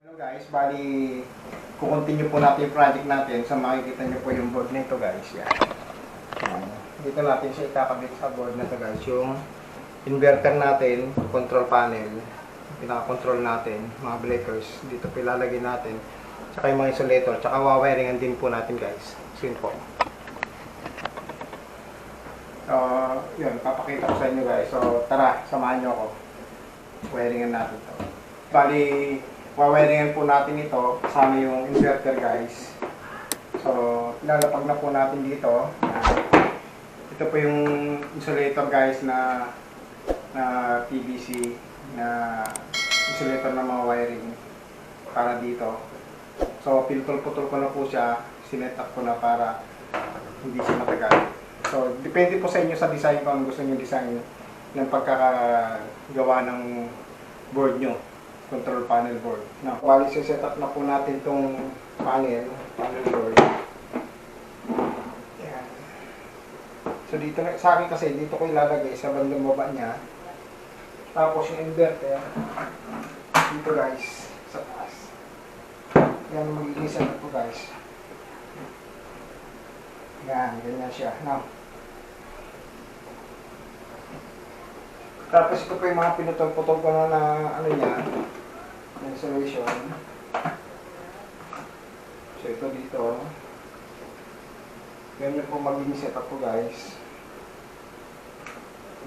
Hello guys, bali kukontinue po natin yung project natin. So makikita nyo po yung board nito guys. Yan. Dito natin siya ikakabit sa board na to guys. Yung inverter natin, control panel, pinaka-control natin, mga breakers, dito po ilalagay natin. Tsaka yung mga insulator, tsaka wawiringan din po natin guys. So yun po. So yun, papakita ko sa inyo guys. So tara, samahan nyo ako. Wiringan natin to. Bali, wawiringan po natin ito kasama yung inverter guys. So ilalapag na po natin dito. Ito po yung insulator guys na PVC na insulator ng mga wiring para dito. So pinutol-putol ko na po siya, sinet up ko na para hindi siya matagal. So depende po sa inyo sa design kung ano gusto niyo design ng pagkakagawa ng board nyo, control panel board. Now, bali set up na po natin itong panel board. Yan. So dito sa akin kasi dito ko ilalagay sa bandang baba niya. Tapos yung inverter dito guys sa taas. Yan ang magiging setup po guys. Yan, ganyan siya. Now, tapos ito po yung mga pinutol-putol ko na ano niya, insulation. So ito dito. Ganyan po magiging setup ko guys.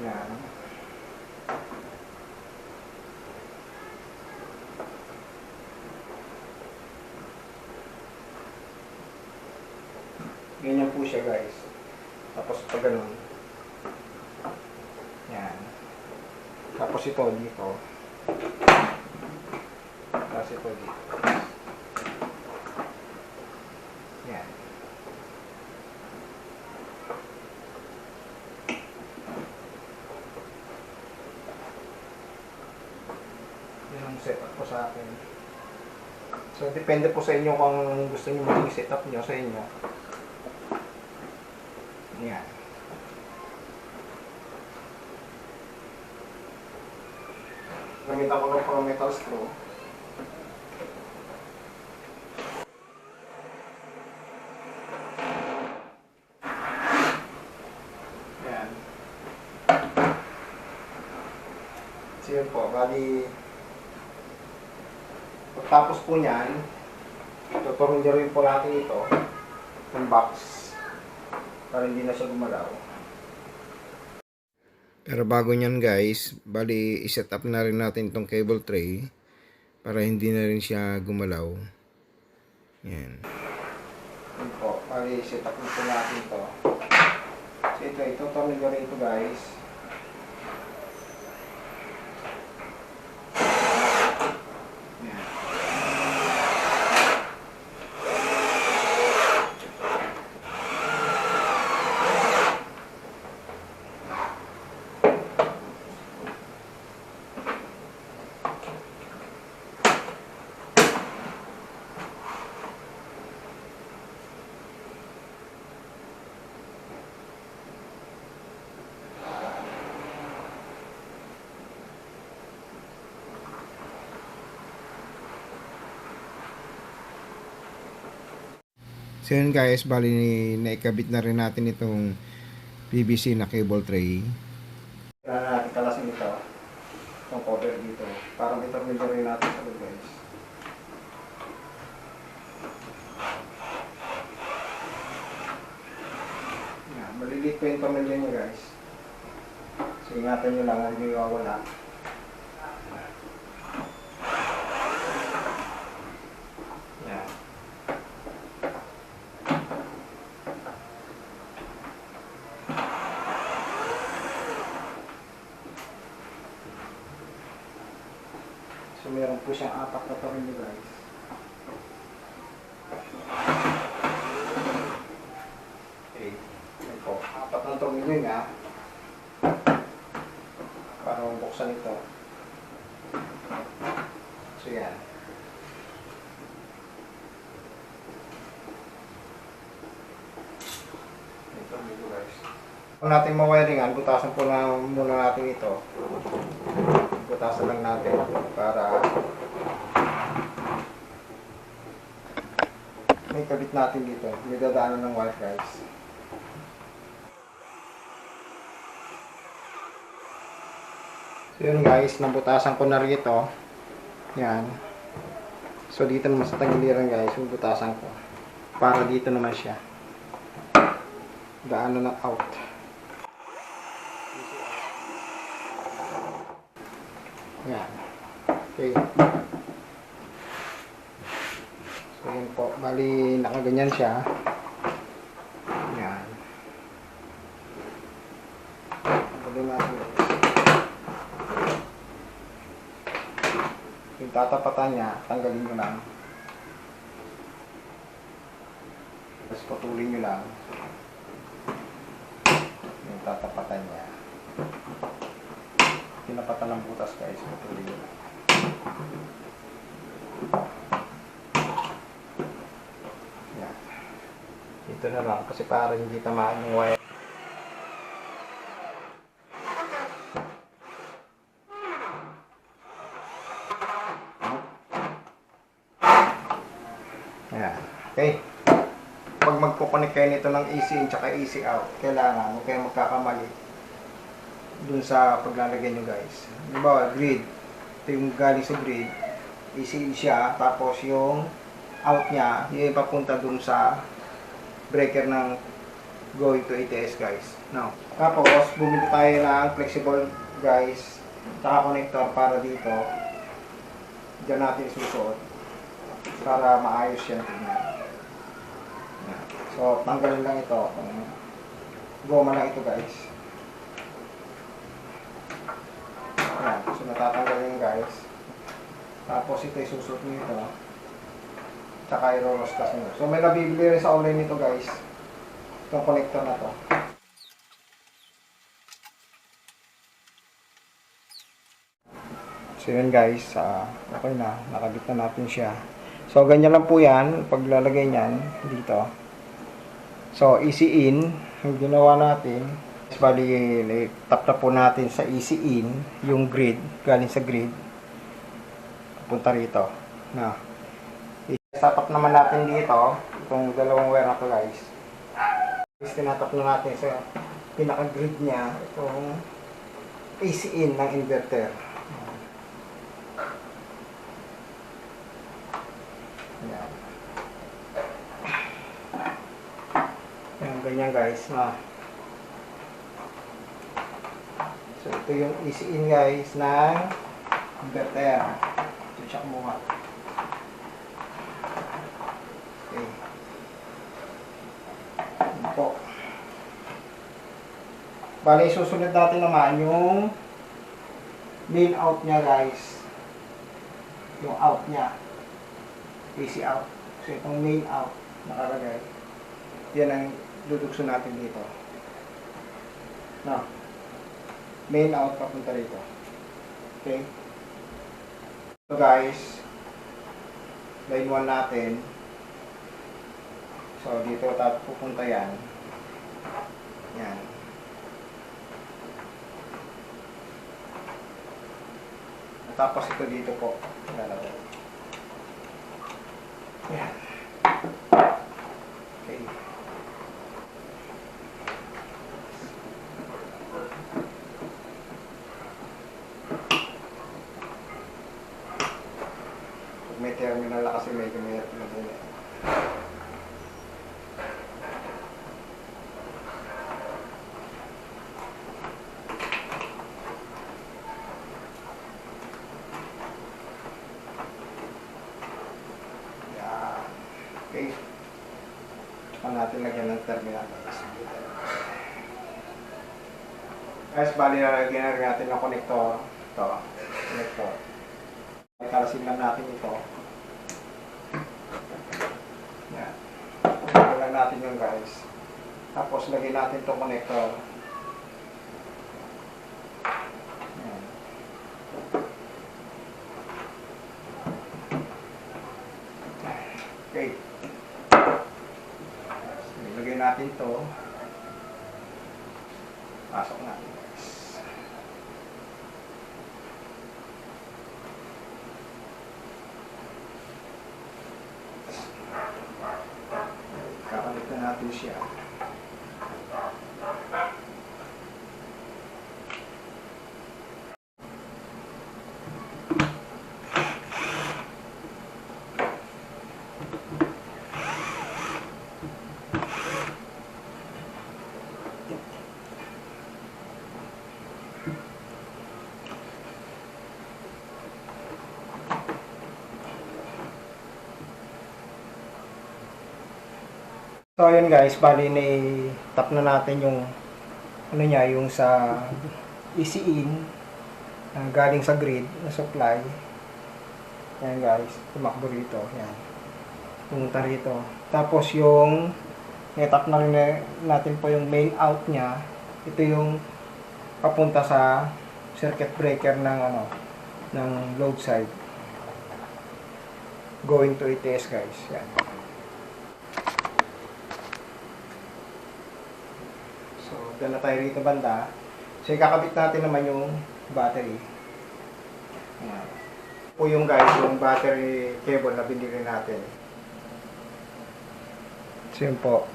Yan. Ganyan po siya guys. Tapos pag ganun. Yan. Tapos ito dito. Tapos ito dito. Yan. Yan ang setup ko sa akin. So depende po sa inyo kung gusto niyo maging setup niyo sa inyo. Yan. Gamitan ko ng pang metal screw. Yan. So yun po, bali pagtapos po niyan, tuturong rin po natin ito ng box para hindi na siya gumalaw. Pero bago nyan guys, bali iset up na rin natin itong cable tray para hindi na rin siya gumalaw. Yan. Yan po, bali iset up na po natin ito. So ito tornilyo nyo rin ito guys. Yan. So yun guys, bali naikabit na rin natin itong PVC na cable tray. Kailangan natin kalasin ito, itong cover dito, para may tornilyo rin natin sa loob guys. Yan, maliliit po yung tornilyo nyo guys. So ingatan nyo lang, huwag nyo iwawala. So meron po siyang 4 na tornilyo guys. Okay. Yan po. 4 na tornilyo nga. Para mabuksan ito. So yan. Yung tornilyo guys. Kung natin mawiringan, butasan po na muna natin ito. Butasan lang natin para may kabit natin dito. May dadaanan ng wire guys. So yun guys, nabutasan ko na rito. Yan. So dito naman sa tagiliran guys, yung butasan ko. Para dito naman siya. Gaano ng out. Yan. Okay. So yun po. Bali, nakaganyan siya. Yan. Bali natin. Yung tatapatan niya, tanggalin nyo lang. Tapos putulin nyo lang. Yung tatapatan niya. Tinapatan ng butas guys, putulin nyo lang. Yan. Dito na lang kasi para hindi tamaan yung wire. Yan. Okay. Pag magpo-connect kayo nito ng AC in tsaka AC out, kailangan huwag kayong magkakamali dun sa paglalagay nyo guys. Diba, grid. Ito yung galing sa grid. AC in siya, tapos yung out niya, yung papunta dun sa breaker ng going to ATS guys. Now, tapos bumili tayo ng flexible guys, tsaka connector para dito. Diyan natin isusuot para maayos yan tignan. So, tanggalin lang ito. Goma lang ito guys. Ayan. So, natatanggalin guys. Tapos ito isusuot nyo ito. Tsaka i-rolostas nyo. So, may nabibili rin sa online nito guys. Itong connector na to. So, yun guys. Okay na. Nakabit na natin siya. So, ganyan lang po yan. Paglalagay niyan dito. So, easy in, yung ginawa natin, bali, tap na po natin sa easy in, yung grid, galing sa grid, punta rito. Na, i-tap naman natin dito, itong dalawang wire na to guys. Tinatap na natin sa pinaka-grid niya, itong easy in ng inverter. Yan. Ganyan guys. So ito yung easy in guys ng inverter. So check mo nga. Okay. Yan po. Bali susunod natin naman yung main out niya guys. Yung out niya. AC out. So itong main out nakalagay. Yan ang dudukso natin dito. No. Main out papunta rito. Okay. So guys, line 1 natin. So dito pupunta yan. Yan. Tapos ito dito po. Lalagay. Yan. Okay. May terminal na kasi medyo may din. Yeah. Okay. Saka natin lagyan ng terminal. Guys, bali na lagyan natin ng connector. Ito. Connector. Ikalasin lang natin ito. Yan. Lagyan lang natin yung guys. Tapos lagyan natin itong connector. Yan. Okay. Lagyan natin ito. Pasok natin guys. So ayun guys, bali na tap na natin yung ano niya, yung sa EC-in galing sa grid na supply. Ayan guys, tumakbo rito. Ayan. Pumunta rito. Tapos yung netap na rin natin po yung main out niya. Ito yung papunta sa circuit breaker ng ano, ng load side. Going to ETS guys. Ayan. So, dyan na tayo rito banda. So, ikakabit natin naman yung battery. Ayan. Po yung guys, yung battery cable na binili natin. So, yun po.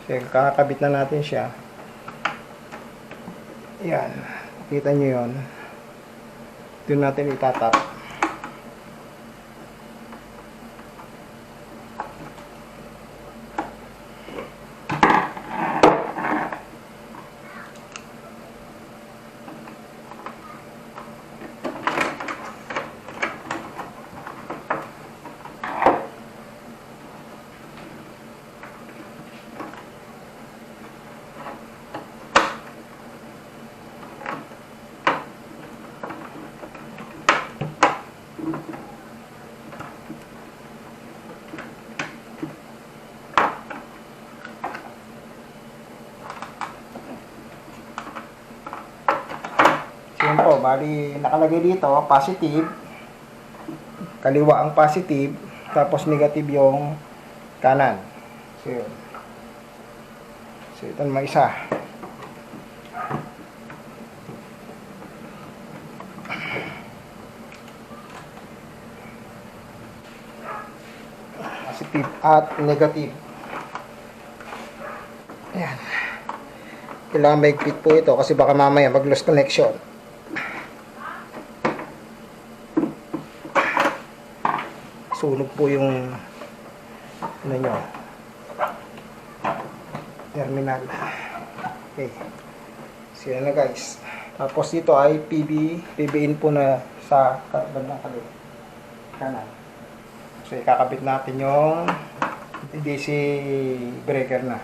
So, kakabit na natin siya. Ayan. Kita nyo yun. Doon natin itatap. Yun po, bali nakalagay dito, positive. Kaliwa ang positive, tapos negative yung kanan. So yun. So ito naman isa. Positive at negative. Ayan. Kailangan maigpit po ito kasi baka mamaya mag-loss connection. Sunog po yung ano nyo, terminal. Okay. So yan na guys. Tapos dito ay PB-in po na sa bandang kanan. So ikakabit natin yung DC breaker na.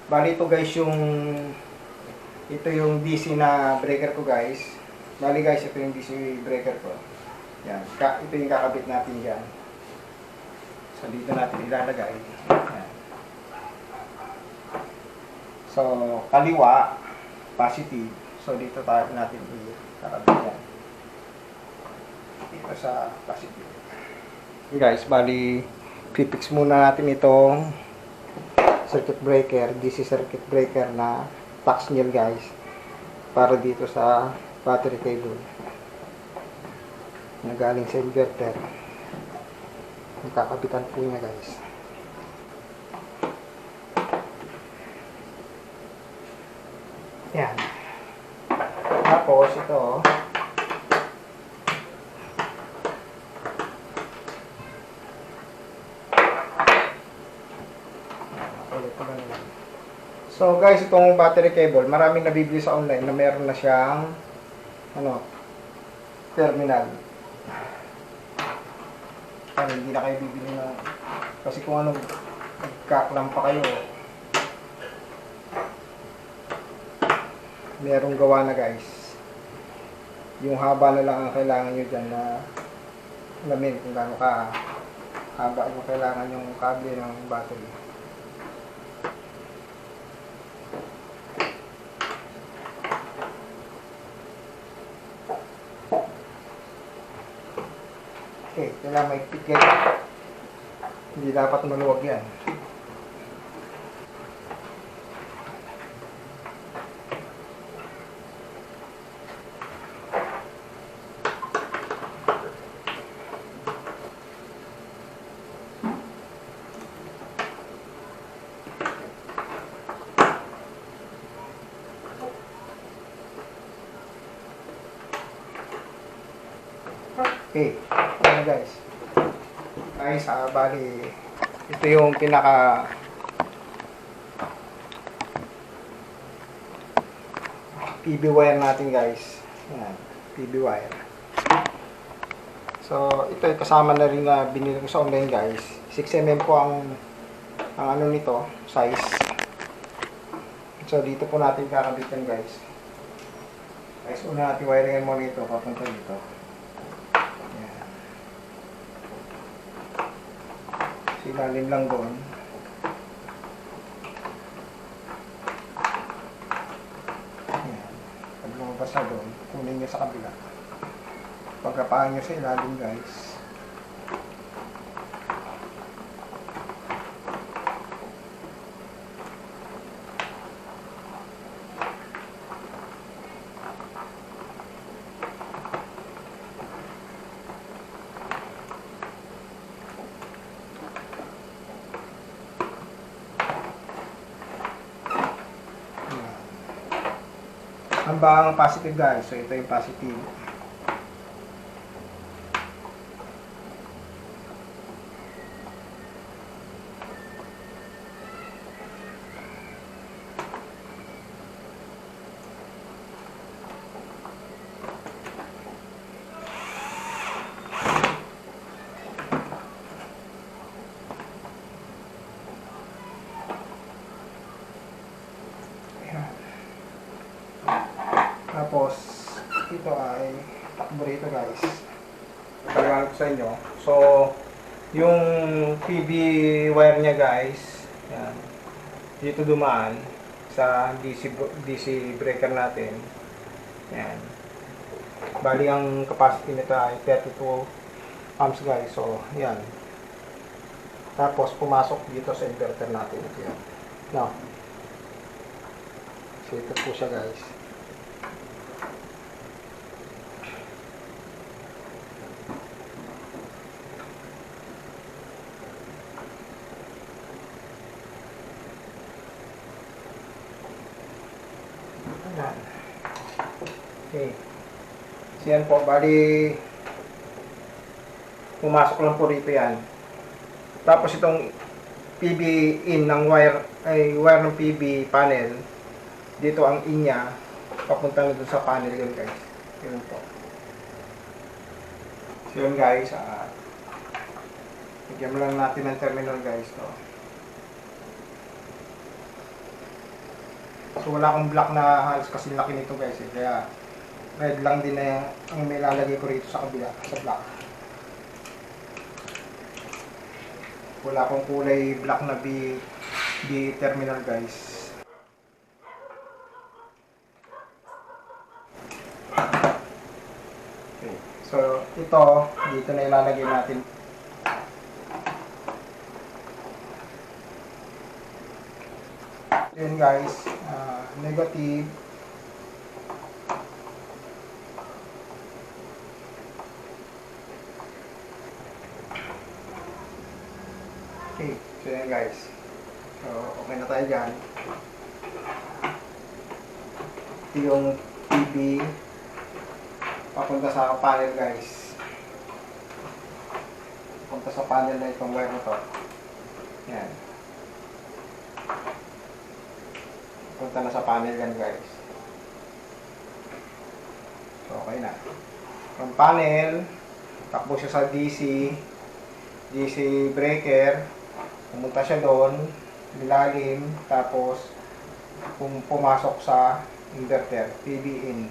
Bali ito guys ito yung DC na breaker ko guys. Bali guys, ito yung DC breaker ko. Yan. Ito yung kakabit natin dyan. So, dito natin ilalagay. Yan. So, kaliwa, positive. So, dito tayo natin ikakabit yan. Dito sa positive. Guys, bali, pipix muna natin itong circuit breaker, DC circuit breaker na tax nail guys. Para dito sa battery cable. Na galing sa inverter. Ang kakabitan po niya guys. Yan. Tapos ito so guys, itong battery cable, maraming nabibili sa online na meron na siyang terminal. Ay, hindi na kayo bibili na kasi kung ano magkaklam pa kayo, merong gawa na guys. Yung haba na lang ang kailangan nyo dyan na alamin kung gaano ka haba yung kailangan yung kable ng battery. Okay, kailangan maigpit yan. Hindi dapat maluwag yan. Okay, ano guys. Guys, bali, ito yung pinaka PB wire natin guys. Yan, PB wire. So, ito ay kasama na rin na binili ko sa online guys. 6mm po ang ang ano nito, size. So, dito po natin kakabit yan, guys. Guys, una natin wiringin mo nito, papunta dito. Yan. Silalim lang doon. Yan. Pag lumabas na doon, kunin nyo sa kabila. Pagkapaan nyo sa ilalim, guys. Hambang positive, guys. So, ito yung positive. Tapos, ito ay takbo rito, guys. Pagkakaan ko sa inyo. So, yung PB wire niya, guys, yan, dito dumaan sa DC breaker natin. Yan. Bali, ang capacity nito ay 32 amps, guys. So, yan. Tapos, pumasok dito sa inverter natin. Ito yan. No. So, ito po siya, guys. Ayan. Okay. So, yan po. Bali, pumasok lang po rito yan. Tapos itong PB in ng wire, ay wire ng PB panel, dito ang in niya, papunta na dun sa panel yun, guys. Yun po. So yun, guys, bigyan mo lang natin ng terminal, guys, to. So wala akong black na halos kasi laki nito, guys, eh. Kaya red lang din na ang may lalagay ko rito sa kabila, sa black. Wala akong kulay black na B terminal, guys. Okay. So ito, dito na ilalagay natin. Yun, guys, negative. Okay, so yan, guys. So, okay na tayo dyan. Ito yung PB papunta sa panel, guys. Papunta sa panel na itong wire na to. Yan. Punta na sa panel yan, guys. So, okay na. From panel, takbo siya sa DC breaker. Pumunta siya doon, nilalim, tapos pumasok sa inverter, PB in.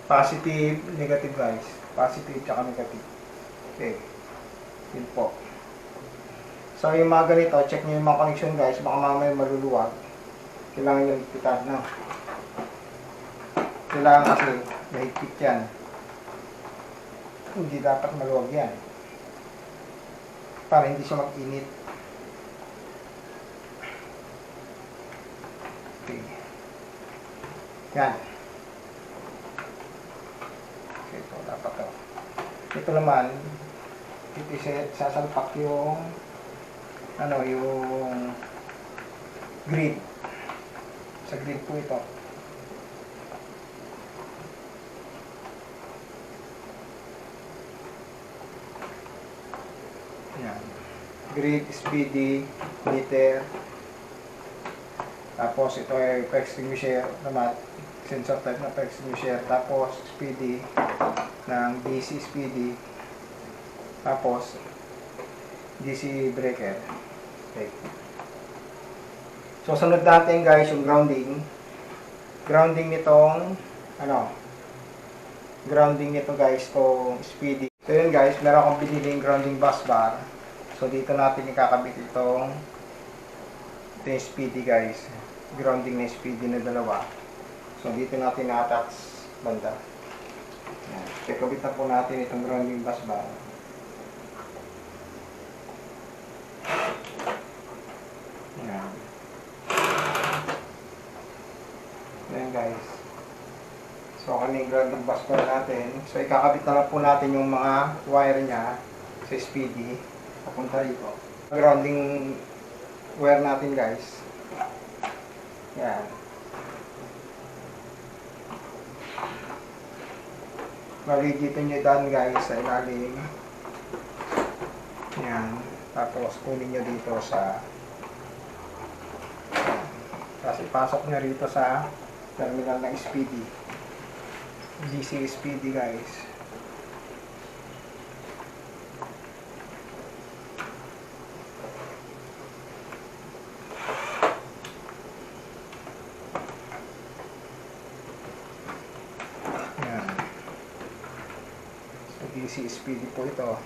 Positive, negative, guys. Positive, tsaka negative. Okay. Yun po. So, yung mga ganito, check nyo yung mga connection, guys. Baka mamaya maluluwag. Kailangan yung higpitan, no? Kailangan kasi mahigpit yan. Hindi dapat maluwag yan. Para hindi siya mag-init. Okay. Yan. Okay, ito dapat to. Ito naman, sasalpak yung yung grid. Sa grid po ito. Yan. Grid, SPD, meter. Tapos ito ay extinguisher naman. Sensor type na extinguisher. Tapos SPD ng DC SPD. Tapos DC breaker. Okay. So, sunod natin guys yung grounding. Grounding nitong, grounding nito guys, itong speedy. So, yun guys, meron akong biniling grounding bus bar. So, dito natin ikakabit ito yung speedy guys. Grounding na speedy na dalawa. So, dito natin na-attach banda. Yan. Ikabit na po natin itong grounding bus bar. Yan. Yan guys. So, yung grounding bus bar natin. So, ikakabit na lang po natin yung mga wire niya sa speedy. Papunta rito. Grounding wire natin guys. Yan. Maligitin nyo dyan guys sa ilalim. Yan. Tapos kunin nyo dito sa kasi pasok nyo rito sa terminal ng speedy. DC speedy guys. Yan. So DC speedy po ito.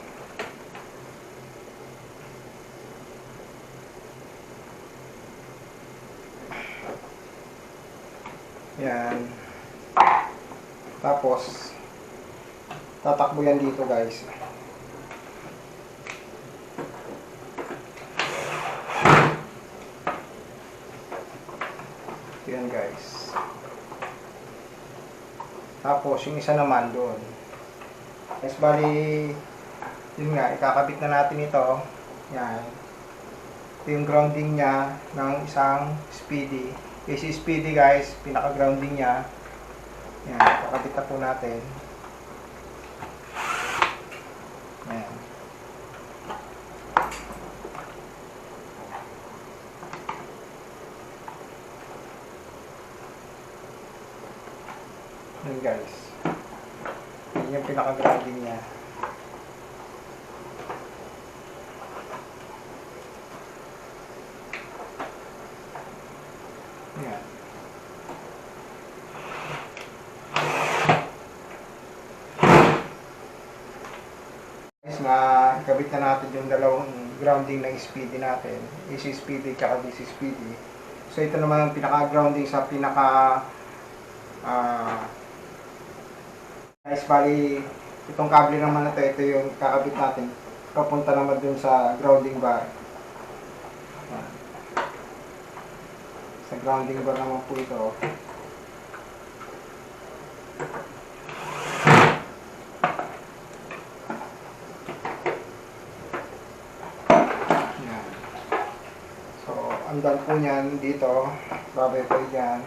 Yan. Tapos, tatakbo yan dito guys. Yan guys. Tapos, yung isa naman doon. Yes, bali, yun nga, ikakabit na natin ito. Yan. Ito yung grounding niya ng isang speedy. AC speedy guys, pinaka-grounding niya. Yan, kakabit na po natin. Yan. Yan guys. Yan yung pinaka-grounding niya. Yan. Guys, ikabit na natin yung dalawang grounding ng speedy natin. AC speedy at DC speedy. So ito naman ang pinaka-grounding sa pinaka guys, bali itong kable naman na ito yung kakabit natin. Papunta naman dun sa grounding bar. Sa grounding bar naman po ito. Yan. So, ang dal po niyan dito. Babay po yan.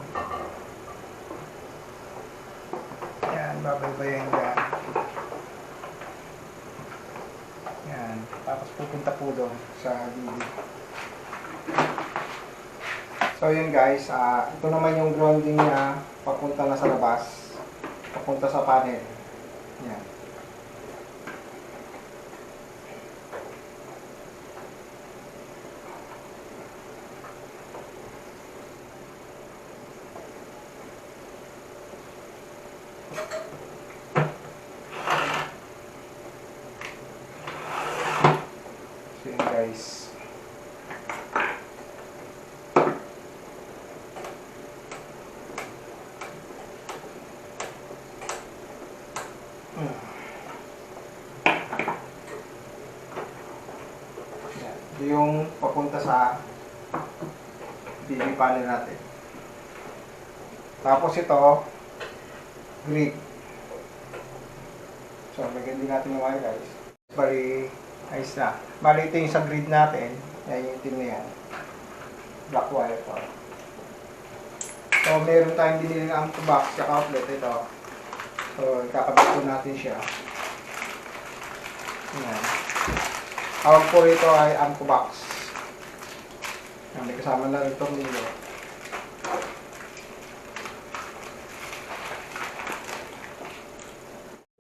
Yan, babay po yan dyan. Yan. Tapos pupunta po doon sa gilid. So yun guys, ito naman yung grounding niya papunta na sa labas, papunta sa panel. Yan. So yun guys. Yung papunta sa DV panel natin. Tapos ito, grid. So, lagyan din natin yung wire guys. Bali, ayos na. Bali, ito yung sa grid natin. Yan yung itim na yan. Black wire po. So, meron tayong binili ng amp box at outlet ito. So, kakabit po natin siya. Yan. Tawag po ito ay amp box. May kasama na rin itong nilo.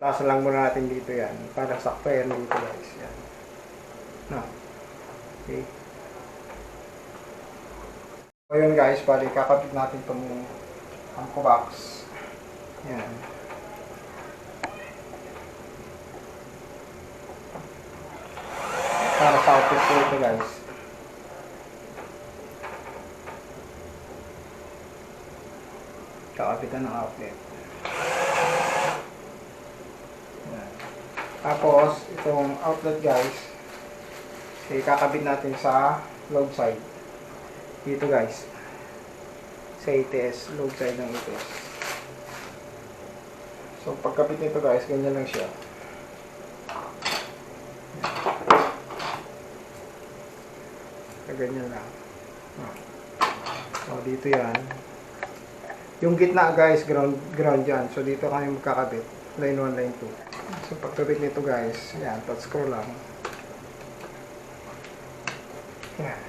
Lasa lang muna natin dito yan. Para sakto yan dito guys. Yan. No. Okay. So Ayun guys, bali kakabit natin itong angko box. Yan. Para sa outlet po ito guys. Kakabitan ng outlet. Yan. Tapos, itong outlet guys, kakabit natin sa load side. Dito guys. Sa ATS, load side ng ATS. So, pagkabit nito guys, ganyan lang siya. Ganyan lang. So, dito yan. Yung gitna guys, ground yan. So, dito kami magkakabit. Line 1, line 2. So, pagkabit nito guys, yan, touch screw lang. Yan.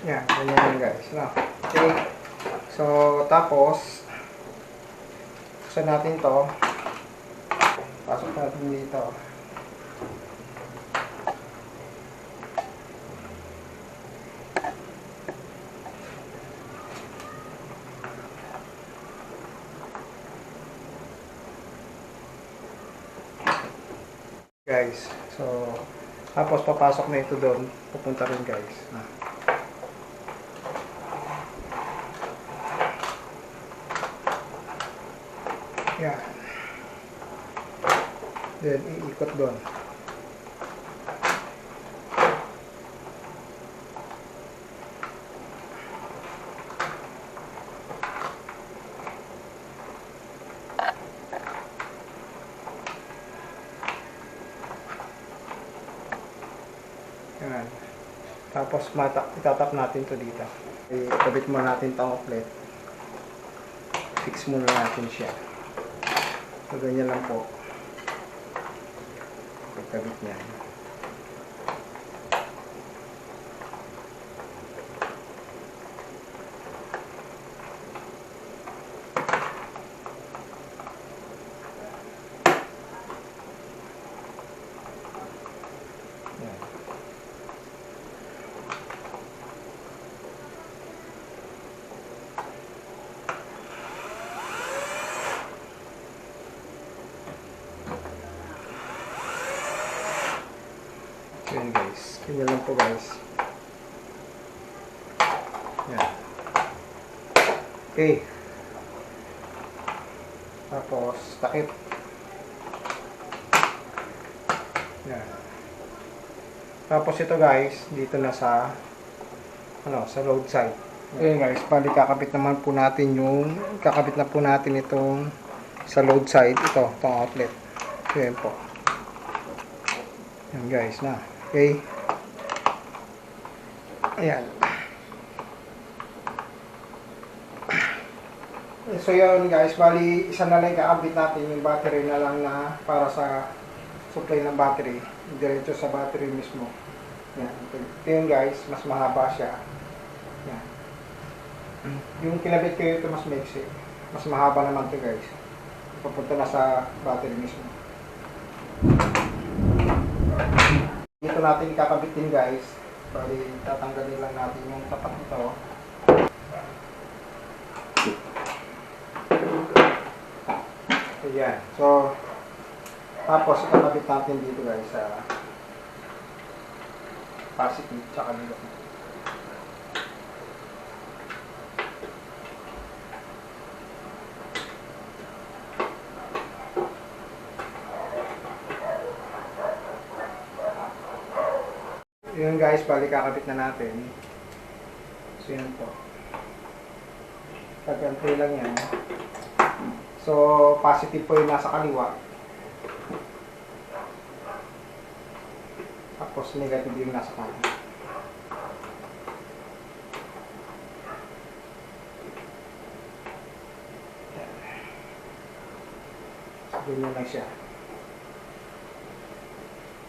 Yan, ganyan lang guys. No? Okay. So, tapos, buksan natin to. Pasok natin dito. Guys, so, tapos papasok na ito doon. Pupunta rin guys. No? Yan. Then, iikot doon. Yan. Tapos, itatap natin to dito. Ikabit mo natin itong outlet. Fix muna natin siya. So, ganyan lang po. Pagkabit niya. Yan. Yan guys. Ganyan lang po guys. Yan. Okay. Tapos, takip. Yan. Tapos ito guys, dito na sa sa road side. Okay guys, bali kakabit naman po natin kakabit na po natin itong sa load side, itong outlet. Yan po. Yan guys na. Okay. Ayan. So yun guys, bali isa na lang kakabit natin yung battery na lang na para sa supply ng battery. Diretso sa battery mismo. Yan. Ito yun guys, mas mahaba siya. Yan. Yung kinabit ko ito mas maiksi. Mas mahaba naman ito guys. Papunta na sa battery mismo. Dito natin ikakabitin guys. Bali, tatanggalin lang natin yung tapat nito. Ayan. So, tapos ikakabit natin dito guys sa positive tsaka dito. Yun guys, bali kakabit na natin. So yun po. Pagkantay lang yan. So positive po yung nasa kaliwa. Tapos negative yung nasa kanan. So ganyan lang siya.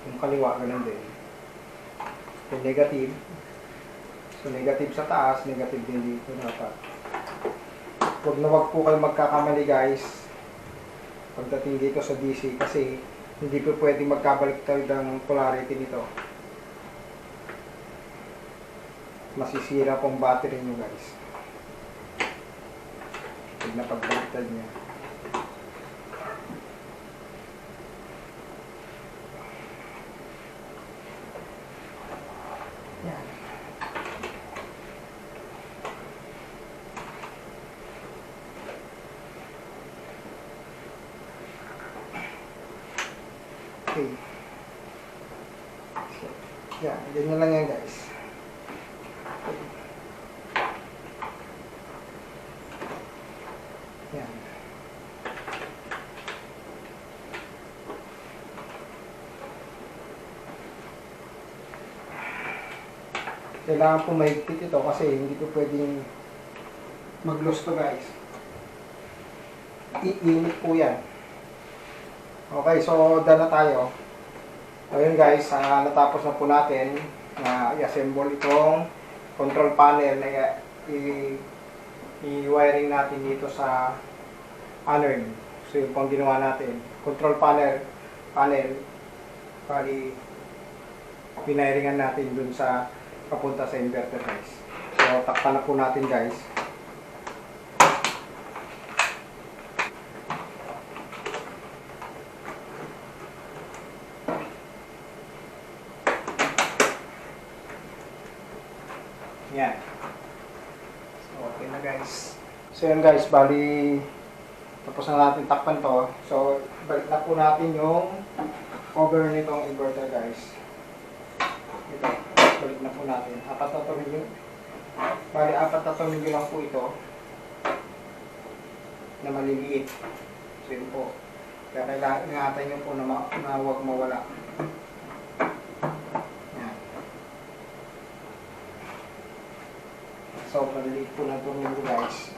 Yung kaliwa, ganun din. Yung negative. So, negative sa taas, negative din dito dapat. Huwag po kayo magkakamali guys pagdating dito sa DC kasi hindi po pwedeng magkabaliktad ang polarity nito. Masisira pong battery nyo guys pag napagbaliktad nyo. Yan. Okay. Yan, ganyan lang yan guys. Yan. Kailangan po mahigpit ito kasi hindi po pwedeng mag-loose to guys. Iinit po yan. Okay, so dala tayo. Ayun guys, natapos na po natin na i-assemble itong control panel na i-wiring natin dito sa anode. So yung pang ginawa natin. Control panel, bali pinayiringan natin dun sa papunta sa inverter guys. So takpan na po natin guys. Yan. So, okay na guys. So, yan guys, bali tapos na natin takpan to. So, balik na po natin yung cover nitong inverter guys. Ito, balik na po natin. Apat na tornilyo. Bali, apat na tornilyo lang po ito na maliliit. So, yun po. Kaya kailangan ingatan nyo po na huwag mawala. So, maliliit po ng tornilyo guys.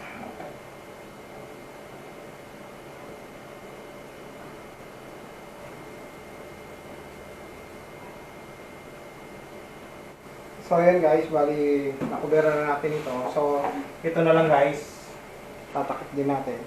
So, ayan guys, bali, nakubera na natin ito. So, ito na lang guys. Tatakip din natin.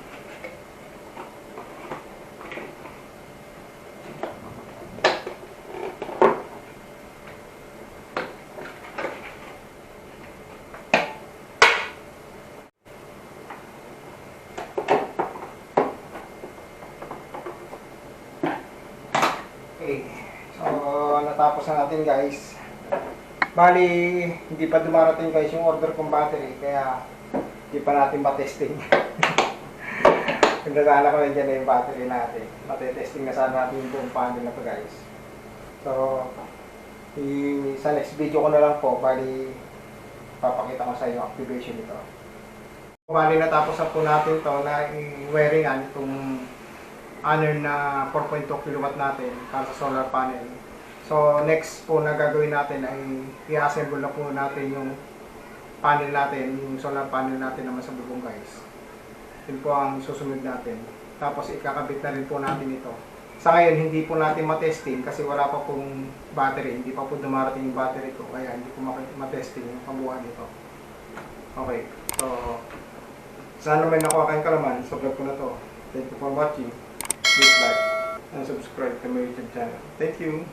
Okay. So, natapos na natin guys. Bali, hindi pa dumarating guys yung order kong battery, kaya hindi pa natin matesting. Nagdadala ko na dyan na yung battery natin. Matetesting na sana natin yung buong panel na to guys. So, sa next video ko na lang po, bali, papakita ko sa inyo activation nito. Bali, natapos na po natin to na i-wiringan itong Honor na 4.2 kW natin para sa solar panel. So next po na gagawin natin ay i-assemble na po natin yung panel natin, yung solar panel natin naman sa bubong guys. Yun po ang susunod natin. Tapos ikakabit na rin po natin ito. Sa ngayon hindi po natin matesting kasi wala pa pong battery, hindi pa po dumarating yung battery ko, kaya hindi po matesting yung pambuhan nito. Okay, so sana may nakuha kayong kalaman sa vlog ko na to. Thank you for watching. Please like and subscribe to my YouTube channel. Thank you.